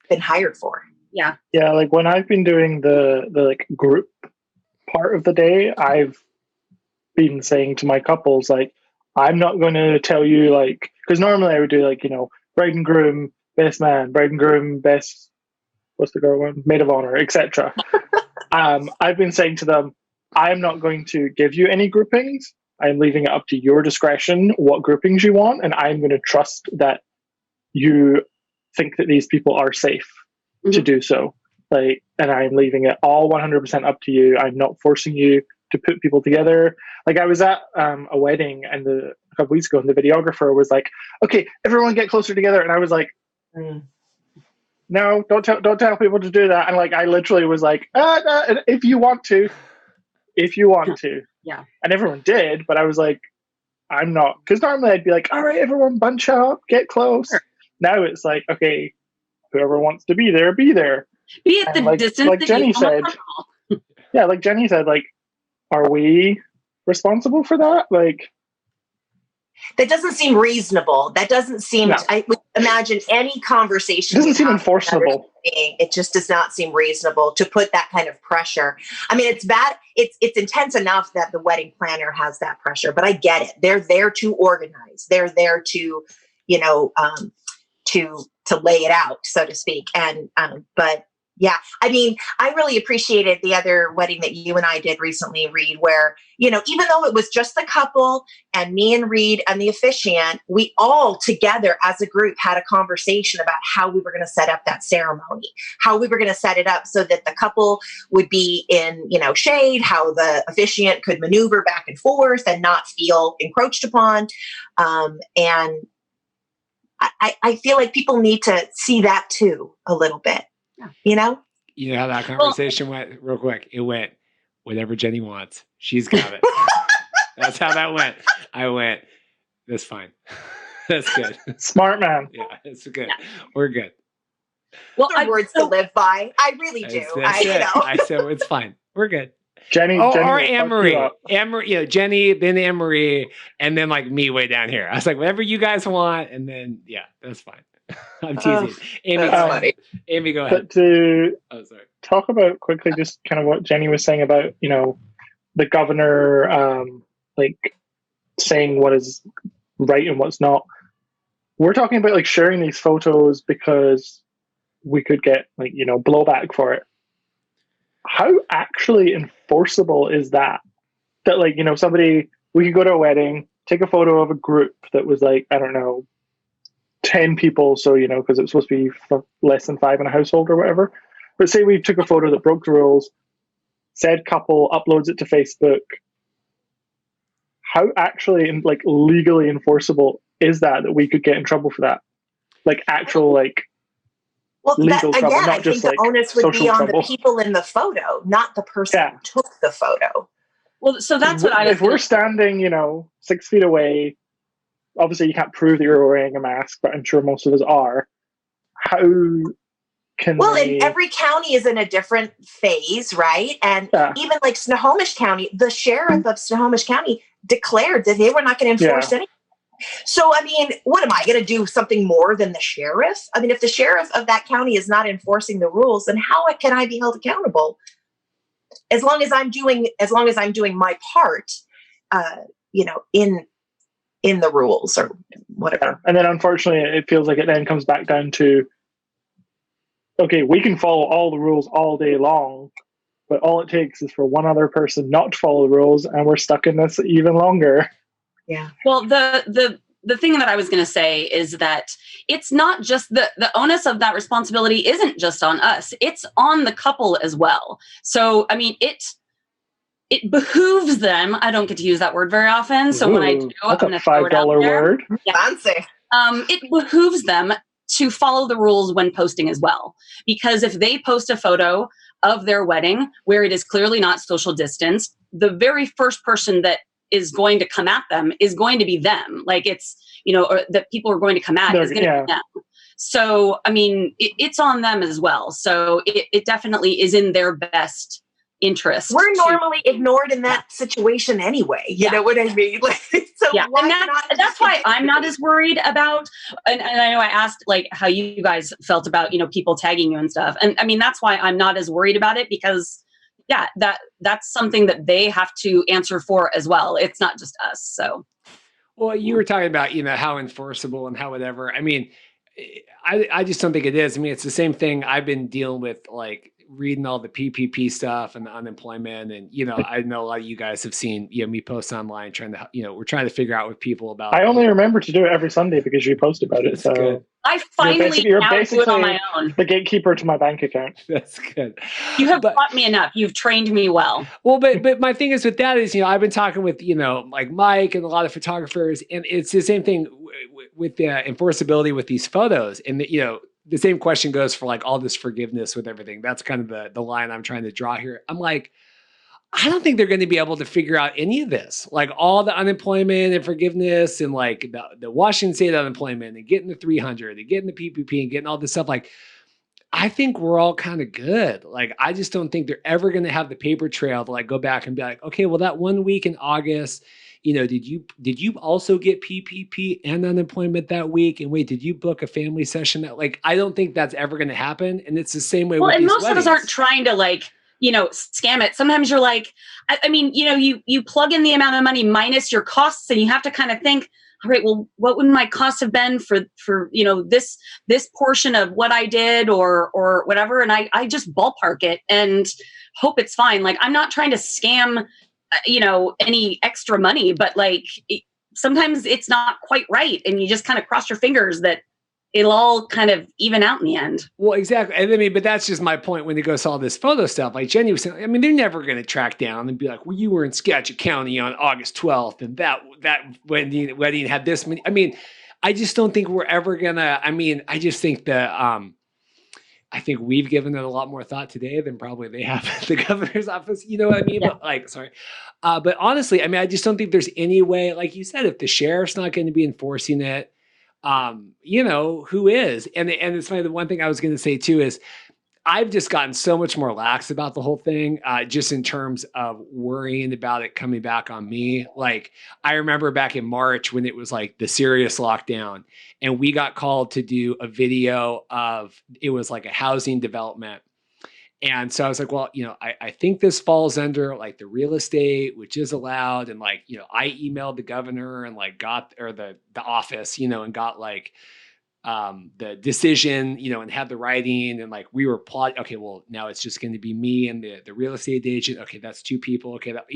been hired for. Yeah. Yeah. Like when I've been doing the like group part of the day, I've been saying to my couples, like, I'm not going to tell you, like, because normally I would do like, bride and groom, best man, bride and groom, best what's the girl one? Maid of honor, etc. I've been saying to them, I'm not going to give you any groupings. I'm leaving it up to your discretion what groupings you want, and I'm going to trust that you think that these people are safe to do so. Like, and I'm leaving it all 100% up to you. I'm not forcing you to put people together. Like, I was at a wedding and a couple weeks ago, and the videographer was like, "Okay, everyone get closer together," and I was like, "No, don't tell people to do that." And like, I literally was like, "If you want to, Yeah. And everyone did, but I was like, I'm not, because normally I'd be like, "All right, everyone, bunch up, get close." Sure. Now it's like, okay, whoever wants to be there, be there. Be at the distance. Like Jenny said, yeah, like Jenny said, like, are we responsible for that? Like, that doesn't seem reasonable. That doesn't seem, no. I would imagine any conversation. It doesn't seem enforceable. It just does not seem reasonable to put that kind of pressure. I mean, it's bad. It's intense enough that the wedding planner has that pressure, but I get it. They're there to organize. They're there to, to lay it out, so to speak. And, but yeah, I mean, I really appreciated the other wedding that you and I did recently, Reed, where, even though it was just the couple and me and Reed and the officiant, we all together as a group had a conversation about how we were going to set up that ceremony, how we were going to set it up so that the couple would be in, shade, how the officiant could maneuver back and forth and not feel encroached upon. And I feel like people need to see that too a little bit. You know how that conversation went real quick. It went, whatever Jenny wants, she's got it. That's how that went. I went, that's fine. That's good. Smart man. Yeah, it's good. Yeah. We're good. Well, words to live by. I really do. I said it's fine. We're good. Jenny or Anne-Marie. Anne-Marie, Jenny, then Anne-Marie, and then like me way down here. I was like, whatever you guys want, and then that's fine. I'm teasing. Amy, go ahead. But to talk about quickly just kind of what Jenny was saying about, the governor like saying what is right and what's not. We're talking about like sharing these photos because we could get like, blowback for it. How actually enforceable is that? That like, somebody, we could go to a wedding, take a photo of a group that was like, I don't know, 10 people, so because it was supposed to be less than 5 in a household or whatever. But say we took a photo that broke the rules, said couple uploads it to Facebook. How actually like legally enforceable is that we could get in trouble for that? Like actual legal trouble, again, not I just think the onus would be on trouble. The people in the photo, not the person who took the photo. Well, so that's what I was. If we're standing, 6 feet away. Obviously, you can't prove that you're wearing a mask, but I'm sure most of us are. How can and every county is in a different phase, right? And even like Snohomish County, the sheriff of Snohomish County declared that they were not going to enforce anything. So, I mean, what am I going to do? Something more than the sheriff? I mean, if the sheriff of that county is not enforcing the rules, then how can I be held accountable? As long as I'm doing my part, in the rules or whatever. And then unfortunately, it feels like it then comes back down to, okay, we can follow all the rules all day long, but all it takes is for one other person not to follow the rules, and we're stuck in this even longer. Yeah. Well, the thing that I was going to say is that it's not just the onus of that responsibility isn't just on us. It's on the couple as well. So, I mean, it behooves them. I don't get to use that word very often. So when I do, I'm going to throw it out there. word. Yeah. Fancy. It behooves them to follow the rules when posting as well. Because if they post a photo of their wedding where it is clearly not social distance, the very first person that is going to come at them is going to be them. Like it's, or that people are going to come at is going to be them. So, I mean, it's on them as well. So it definitely is in their best interest. We're normally ignored in that situation anyway. You know what I mean? So and that's why I'm not as worried about, and I know I asked like how you guys felt about, people tagging you and stuff. And I mean, that's why I'm not as worried about it because that's something that they have to answer for as well. It's not just us. So. Well, you were talking about, how enforceable and how whatever. I mean, I just don't think it is. I mean, it's the same thing I've been dealing with, like reading all the PPP stuff and the unemployment. And, I know a lot of you guys have seen, me post online trying to, we're trying to figure out with people about. I only remember to do it every Sunday because you post about it. So good. I finally you're now basically do it on my own. The gatekeeper to my bank account. That's good. You have taught me enough. You've trained me well. Well, but my thing is with that is, I've been talking with, like Mike and a lot of photographers, and it's the same thing with the enforceability with these photos. And, the same question goes for like all this forgiveness with everything. That's kind of the line I'm trying to draw here. I'm like, I don't think they're going to be able to figure out any of this, like all the unemployment and forgiveness and like the Washington State unemployment and getting the 300 and getting the PPP and getting all this stuff. Like, I think we're all kind of good. Like, I just don't think they're ever going to have the paper trail to like go back and be like, okay, well, that 1 week in August, did you also get PPP and unemployment that week? And wait, did you book a family session that like, I don't think that's ever going to happen. And it's the same way. Well, with and these most weddings. of us aren't trying to like, scam it. Sometimes you're like, I mean, you plug in the amount of money minus your costs and you have to kind of think, all right, well, what would my costs have been for this portion of what I did or whatever. And I just ballpark it and hope it's fine. Like, I'm not trying to scam, any extra money, but like sometimes it's not quite right. And you just kind of cross your fingers that it'll all kind of even out in the end. Well, exactly. I mean, but that's just my point when it goes to all this photo stuff. Like Jenny was saying, I mean, they're never going to track down and be like, well, you were in Skagit County on August 12th and that wedding had this many. I mean, I just don't think we're ever going to, I just think that, I think we've given it a lot more thought today than probably they have at the governor's office. You know what I mean? Yeah. But like, sorry. But honestly, I just don't think there's any way, like you said, if the sheriff's not going to be enforcing it, who is? And it's funny, the one thing I was going to say too is I've just gotten so much more lax about the whole thing, just in terms of worrying about it coming back on me. Like, I remember back in March when it was like the serious lockdown and we got called to do a video of, it was like a housing development. And so I was like, well, I think this falls under like the real estate, which is allowed. And like, I emailed the governor and like the office, and got like, the decision, and had the writing and like we were plotting. Okay, well now it's just going to be me and the real estate agent. Okay, that's two people. Okay, that,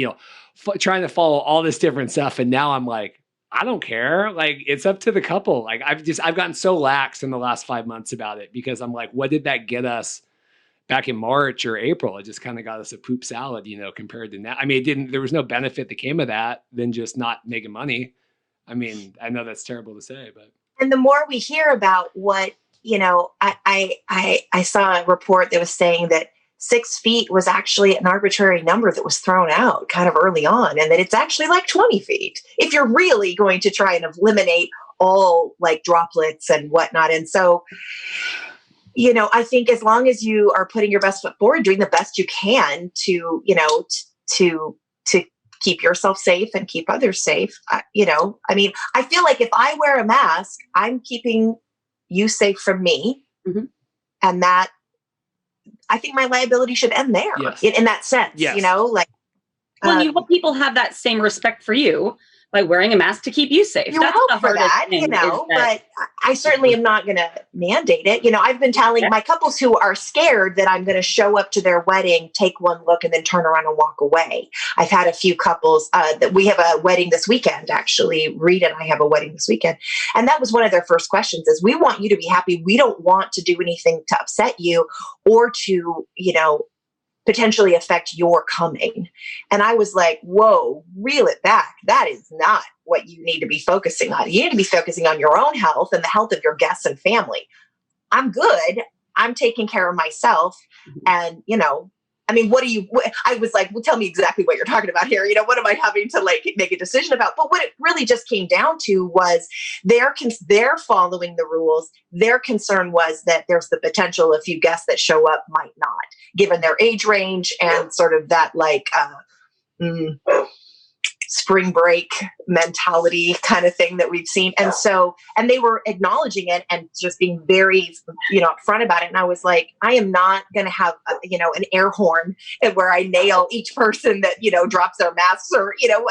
trying to follow all this different stuff. And now I'm like, I don't care. Like, it's up to the couple. Like, I've gotten so lax in the last 5 months about it because I'm like, what did that get us back in March or April? It just kind of got us a poop salad, compared to now. There was no benefit that came of that than just not making money. I know that's terrible to say, but. And the more we hear about what, I saw a report that was saying that 6 feet was actually an arbitrary number that was thrown out kind of early on, and that it's actually like 20 feet if you're really going to try and eliminate all like droplets and whatnot. And so, I think as long as you are putting your best foot forward, doing the best you can to, to keep yourself safe and keep others safe. I feel like if I wear a mask, I'm keeping you safe from me. Mm-hmm. And that, I think my liability should end there. Yes. In that sense, yes. Well, you hope people have that same respect for you by wearing a mask to keep you safe. You That's hope the for that, thing, but I certainly am not going to mandate it. I've been telling my couples who are scared that I'm going to show up to their wedding, take one look, and then turn around and walk away. I've had a few couples that we have a wedding this weekend, actually. Rita and I have a wedding this weekend. And that was one of their first questions is, we want you to be happy. We don't want to do anything to upset you or to, potentially affect your coming. And I was like, whoa, reel it back. That is not what you need to be focusing on. You need to be focusing on your own health and the health of your guests and family. I'm good. I'm taking care of myself. And, I was like, well, tell me exactly what you're talking about here. What am I having to like make a decision about? But what it really just came down to was they're following the rules. Their concern was that there's the potential a few guests that show up might not, given their age range and sort of that like, spring break mentality kind of thing that we've seen. And so, and they were acknowledging it and just being very, upfront about it. And I was like, I am not going to have, an air horn where I nail each person that, drops their masks or, whatever.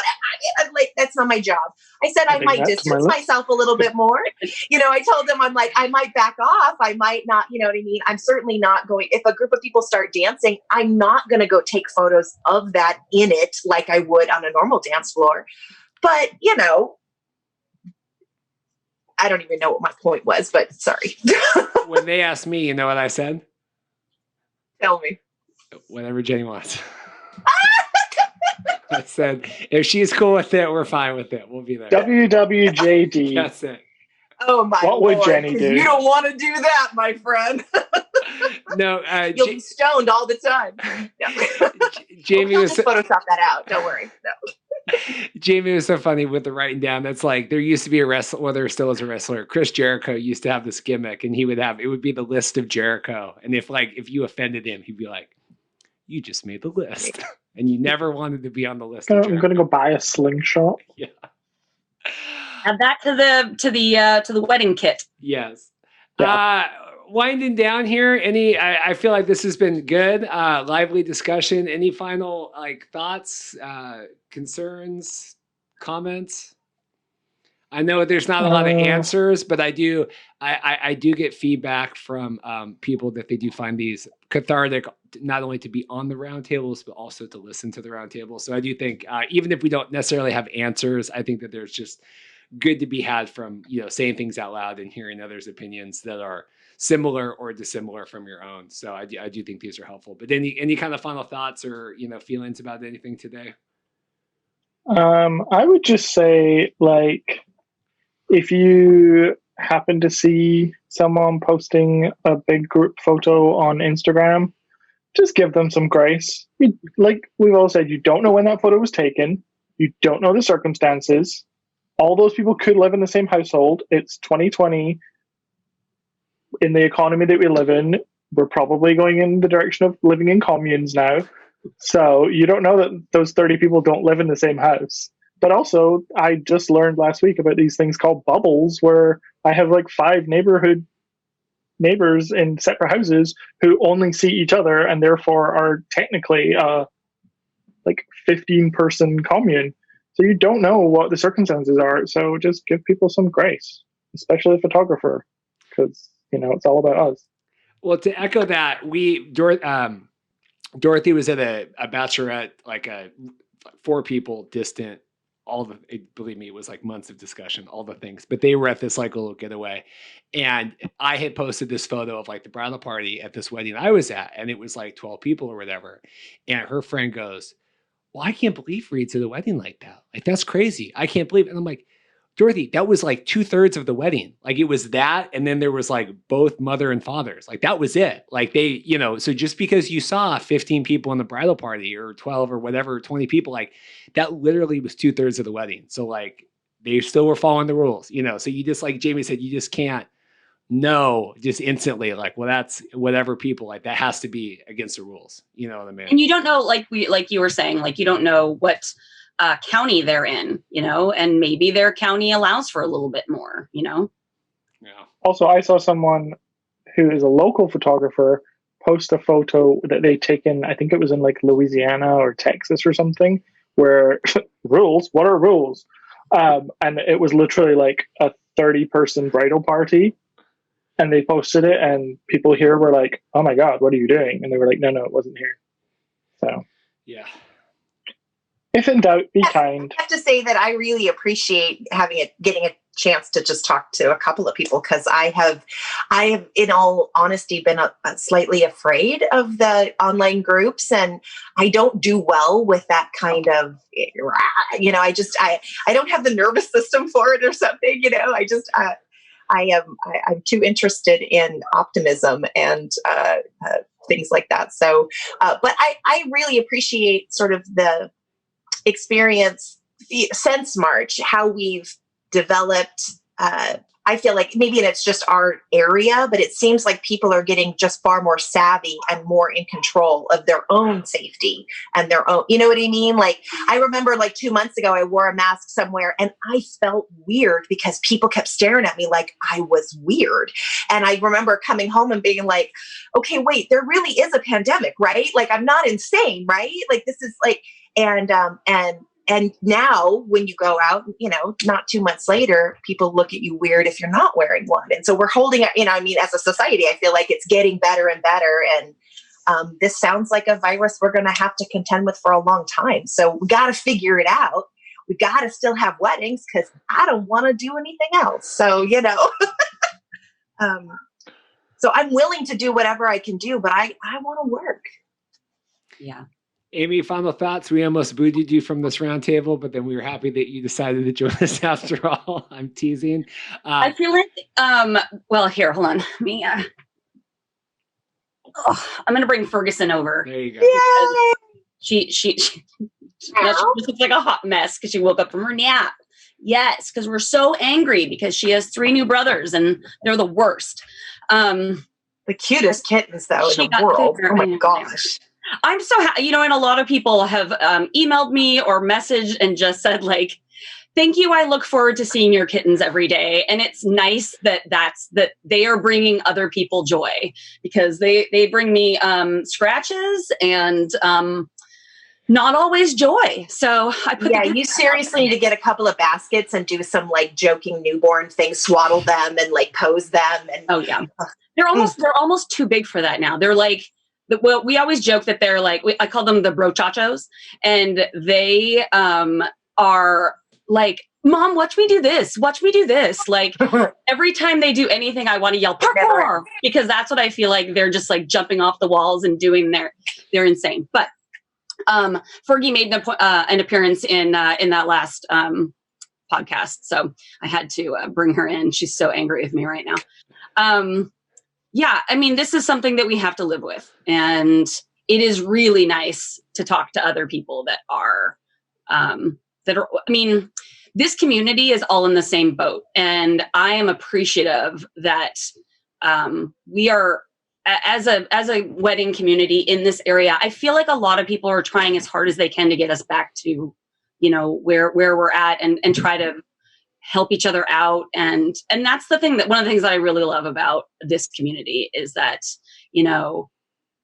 I'm like, that's not my job. I said, I might distance myself a little bit more. I told them, I'm like, I might back off. I might not, you know what I mean? I'm certainly not going, if a group of people start dancing, I'm not going to go take photos of that in it like I would on a normal dance floor. But, I don't even know what my point was, but sorry. When they asked me, you know what I said? Tell me. Whatever Jenny wants. I said, if she's cool with it, we're fine with it. We'll be there. WWJD. That's it. Oh my What would Jenny do? You don't want to do that, my friend. No, you'll be stoned all the time. No. Jamie was just Photoshop that out. Don't worry. No. Jamie was so funny with the writing down. That's like, there used to be a wrestler, well, there still is a wrestler. Chris Jericho used to have this gimmick, and it would be the list of Jericho. And if you offended him, he'd be like, you just made the list. And you never wanted to be on the list. I'm going to go buy a slingshot. Yeah. Add that to the wedding kit. Yes. Yeah. Winding down here, I feel like this has been good, lively discussion. Any final thoughts, concerns, comments? I know there's not a lot of answers, but I do get feedback from people that they do find these cathartic, not only to be on the roundtables, but also to listen to the roundtable. So I do think even if we don't necessarily have answers, I think that there's just good to be had from saying things out loud and hearing others' opinions that are similar or dissimilar from your own. So I do think these are helpful. But any kind of final thoughts or feelings about anything today? I would just say, if you happen to see someone posting a big group photo on Instagram, just give them some grace. Like we've all said, you don't know when that photo was taken. You don't know the circumstances. All those people could live in the same household. It's 2020. In the economy that we live in, we're probably going in the direction of living in communes now. So you don't know that those 30 people don't live in the same house. But also, I just learned last week about these things called bubbles, where I have 5 neighborhood neighbors in separate houses who only see each other and therefore are technically 15-person commune. So you don't know what the circumstances are. So just give people some grace, especially a photographer, because it's all about us. Well, to echo that, Dorothy was at a bachelorette, 4 people distant. Believe me, it was months of discussion, all the things, but they were at this little getaway. And I had posted this photo of the bridal party at this wedding I was at, and it was 12 people or whatever. And her friend goes, well, I can't believe Reed's at a wedding like that. That's crazy. I can't believe it. And I'm like, Dorothy, that was 2/3 of the wedding. It was that. And then there was both mother and fathers. That was it. They, so just because you saw 15 people in the bridal party or 12 or whatever, 20 people, that literally was 2/3 of the wedding. So they still were following the rules, so you just, like Jamie said, you just can't know just instantly, well, that's whatever people that has to be against the rules. You know what I mean? And you don't know, like you were saying, you don't know what county they're in, and maybe their county allows for a little bit more, Yeah. Also, I saw someone who is a local photographer post a photo that they'd taken, I think it was in Louisiana or Texas or something, where rules, what are rules? And it was literally a 30-person bridal party. And they posted it, and people here were like, oh my God, what are you doing? And they were like, no, it wasn't here. So, yeah. If in doubt, be kind. I have to say that I really appreciate getting a chance to just talk to a couple of people, because I have, in all honesty, been slightly afraid of the online groups, and I don't do well with that kind of, I don't have the nervous system for it or something, I'm too interested in optimism and things like that. So, but I really appreciate sort of the experience since March, how we've developed I feel like maybe it's just our area, but it seems like people are getting just far more savvy and more in control of their own safety and their own, you know what I mean? Like, I remember like 2 months ago, I wore a mask somewhere and I felt weird because people kept staring at me like I was weird. And I remember coming home and being like, okay, wait, there really is a pandemic, right? Like, I'm not insane, right? Like, this is like, and now when you go out, you know, not 2 months later, people look at you weird if you're not wearing one. And so we're holding it, you know, I mean, as a society, I feel like it's getting better and better. And this sounds like a virus we're going to have to contend with for a long time. So we got to figure it out. We got to still have weddings because I don't want to do anything else. So, you know, so I'm willing to do whatever I can do, but I want to work. Yeah. Amy, final thoughts? We almost booted you from this roundtable, but then we were happy that you decided to join us after all. I'm teasing. I feel like, well, here, hold on. I'm going to bring Ferguson over. There you go. She just looks like a hot mess because she woke up from her nap. Yes, because we're so angry because she has 3 new brothers and they're the worst. The cutest kittens, though, in the world. Oh my gosh. I'm so happy, you know, and a lot of people have emailed me or messaged and just said, like, thank you. I look forward to seeing your kittens every day. And it's nice that they are bringing other people joy because they bring me scratches and not always joy. So I put you seriously need to get a couple of baskets and do some like joking newborn things, swaddle them and like pose them. And oh yeah, they're almost too big for that now. They're like, well, we always joke that they're like, I call them the brochachos, and they are like, Mom, watch me do this. Watch me do this. Like every time they do anything, I want to yell parkour because that's what I feel like. They're just like jumping off the walls and doing they're insane. But Fergie made an appearance in that last podcast, so I had to bring her in. She's so angry with me right now. Yeah, I mean, this is something that we have to live with, and it is really nice to talk to other people that are. I mean, this community is all in the same boat, and I am appreciative that we are. As a wedding community in this area, I feel like a lot of people are trying as hard as they can to get us back to, you know, where we're at and try to help each other out. And that's the thing one of the things that I really love about this community is that, you know,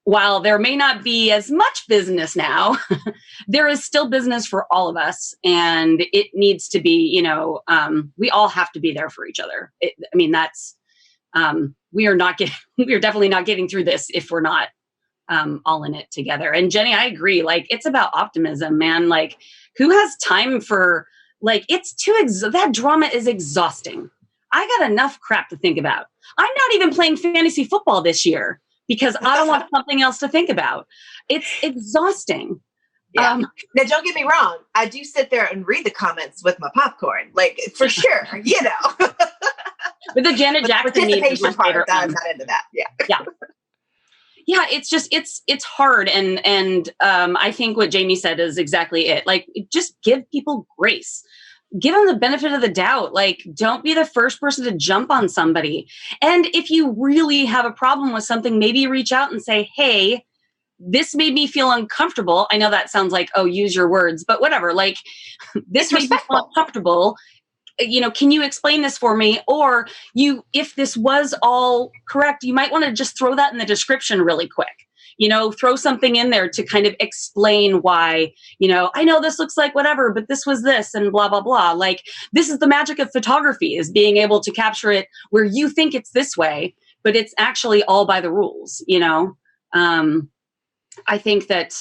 while there may not be as much business now, there is still business for all of us. And it needs to be, you know, we all have to be there for each other. We are definitely not getting through this if we're not all in it together. And Jenny, I agree. Like, it's about optimism, man. Like, who has time for, like, it's that drama is exhausting. I got enough crap to think about. I'm not even playing fantasy football this year because I don't want something else to think about. It's exhausting. Yeah. Now, don't get me wrong. I do sit there and read the comments with my popcorn, like, for sure, you know. But the Janet Jackson participation part, I'm not into that. Yeah. It's just it's hard, and I think what Jamie said is exactly it. Like, just give people grace, give them the benefit of the doubt. Like, don't be the first person to jump on somebody. And if you really have a problem with something, maybe reach out and say, hey, this made me feel uncomfortable. I know that sounds like, oh, use your words, but whatever. Like, this made me feel uncomfortable. You know, can you explain this for me? Or if this was all correct, you might want to just throw that in the description really quick. You know, throw something in there to kind of explain why, you know, I know this looks like whatever, but this was this and blah, blah, blah. Like, this is the magic of photography, is being able to capture it where you think it's this way, but it's actually all by the rules, you know? I think that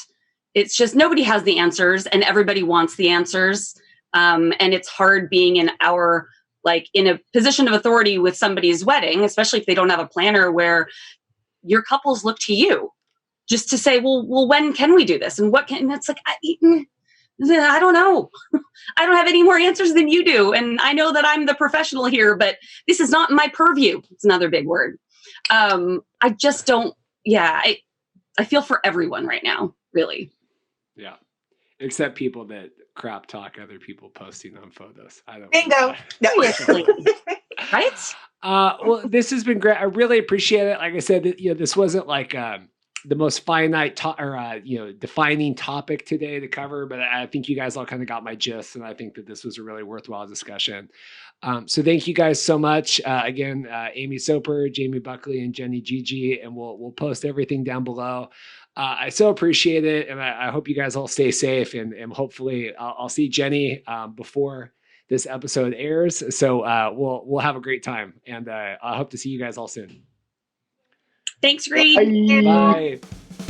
it's just nobody has the answers and everybody wants the answers. And it's hard being in a position of authority with somebody's wedding, especially if they don't have a planner, where your couples look to you just to say, well, when can we do this? And it's like, I don't know. I don't have any more answers than you do. And I know that I'm the professional here, but this is not my purview. It's another big word. I just don't, I feel for everyone right now, really. Yeah. Except people that crap talk other people posting on photos. I don't. Bingo. No. Right? Well, this has been great. I really appreciate it. Like I said, this wasn't like the most finite or defining topic today to cover, but I think you guys all kind of got my gist, and I think that this was a really worthwhile discussion. So thank you guys so much. Again, Amy Soper, Jamie Buckley, and Jenny Gigi, and we'll post everything down below. I so appreciate it, and I hope you guys all stay safe, and hopefully I'll see Jenny before this episode airs. So we'll have a great time, and I hope to see you guys all soon. Thanks, Reed. Bye. Bye.